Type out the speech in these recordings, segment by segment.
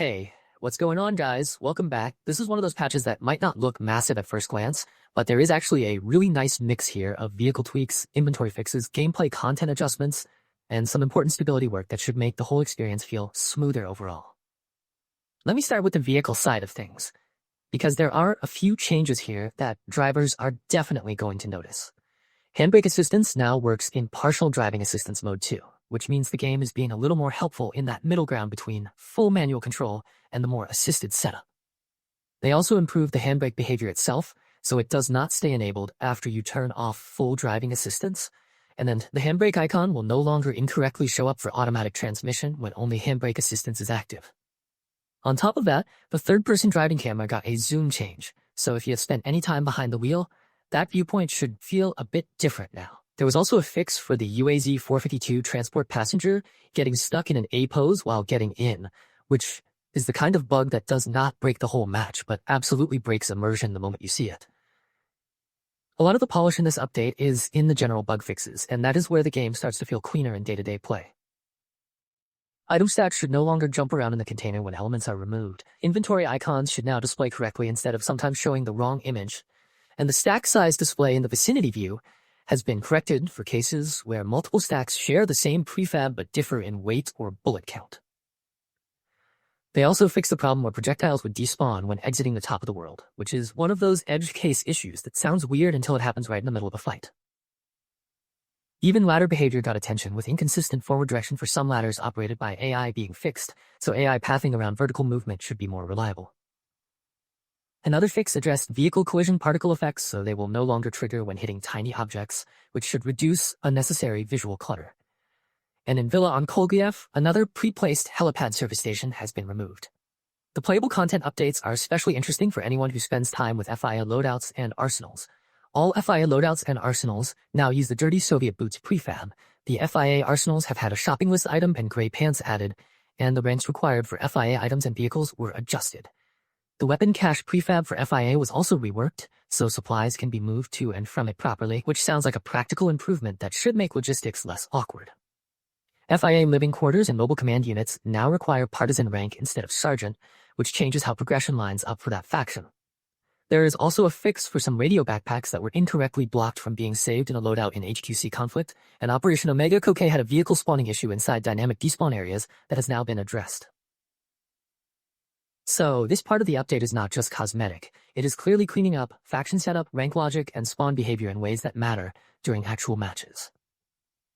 Hey, what's going on, guys? Welcome back. This is one of those patches that might not look massive at first glance, but there is actually a really nice mix here of vehicle tweaks, inventory fixes, gameplay content adjustments, and some important stability work that should make the whole experience feel smoother overall. Let me start with the vehicle side of things, because there are a few changes here that drivers are definitely going to notice. Handbrake assistance now works in partial driving assistance mode too, which means the game is being a little more helpful in that middle ground between full manual control and the more assisted setup. They also improved the handbrake behavior itself, so it does not stay enabled after you turn off full driving assistance, and then the handbrake icon will no longer incorrectly show up for automatic transmission when only handbrake assistance is active. On top of that, the third-person driving camera got a zoom change, so if you have spent any time behind the wheel, that viewpoint should feel a bit different now. There was also a fix for the UAZ 452 transport passenger getting stuck in an A pose while getting in, which is the kind of bug that does not break the whole match, but absolutely breaks immersion the moment you see it. A lot of the polish in this update is in the general bug fixes, and that is where the game starts to feel cleaner in day-to-day play. Item stacks should no longer jump around in the container when elements are removed. Inventory icons should now display correctly instead of sometimes showing the wrong image. And the stack size display in the vicinity view has been corrected for cases where multiple stacks share the same prefab but differ in weight or bullet count. They also fixed the problem where projectiles would despawn when exiting the top of the world, which is one of those edge case issues that sounds weird until it happens right in the middle of a fight. Even ladder behavior got attention, with inconsistent forward direction for some ladders operated by AI being fixed, so AI pathing around vertical movement should be more reliable. Another fix addressed vehicle collision particle effects, so they will no longer trigger when hitting tiny objects, which should reduce unnecessary visual clutter. And in Villa on Kolgiev, another pre-placed helipad service station has been removed. The playable content updates are especially interesting for anyone who spends time with FIA loadouts and arsenals. All FIA loadouts and arsenals now use the Dirty Soviet Boots prefab. The FIA arsenals have had a shopping list item and gray pants added, and the ranks required for FIA items and vehicles were adjusted. The weapon cache prefab for FIA was also reworked, so supplies can be moved to and from it properly, which sounds like a practical improvement that should make logistics less awkward. FIA living quarters and mobile command units now require partisan rank instead of sergeant, which changes how progression lines up for that faction. There is also a fix for some radio backpacks that were incorrectly blocked from being saved in a loadout in HQC conflict, and Operation Omega Coque had a vehicle spawning issue inside dynamic despawn areas that has now been addressed. So, this part of the update is not just cosmetic. It is clearly cleaning up faction setup, rank logic, and spawn behavior in ways that matter during actual matches.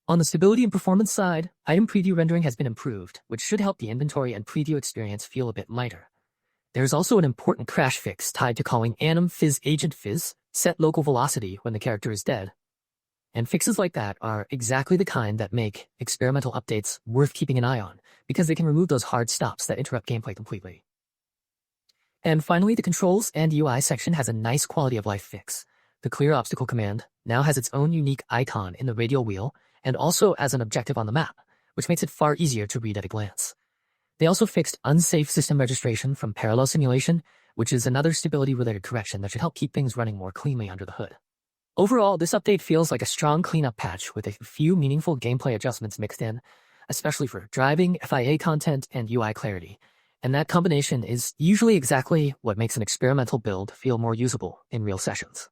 On the stability and performance side, item preview rendering has been improved, which should help the inventory and preview experience feel a bit lighter. There's also an important crash fix tied to calling Anim Fizz Agent Fizz, set local velocity when the character is dead. And fixes like that are exactly the kind that make experimental updates worth keeping an eye on, because they can remove those hard stops that interrupt gameplay completely. And finally, the controls and UI section has a nice quality of life fix. The clear obstacle command now has its own unique icon in the radial wheel, and also as an objective on the map, which makes it far easier to read at a glance. They also fixed unsafe system registration from parallel simulation, which is another stability-related correction that should help keep things running more cleanly under the hood. Overall, this update feels like a strong cleanup patch with a few meaningful gameplay adjustments mixed in, especially for driving, FIA content, and UI clarity. And that combination is usually exactly what makes an experimental build feel more usable in real sessions.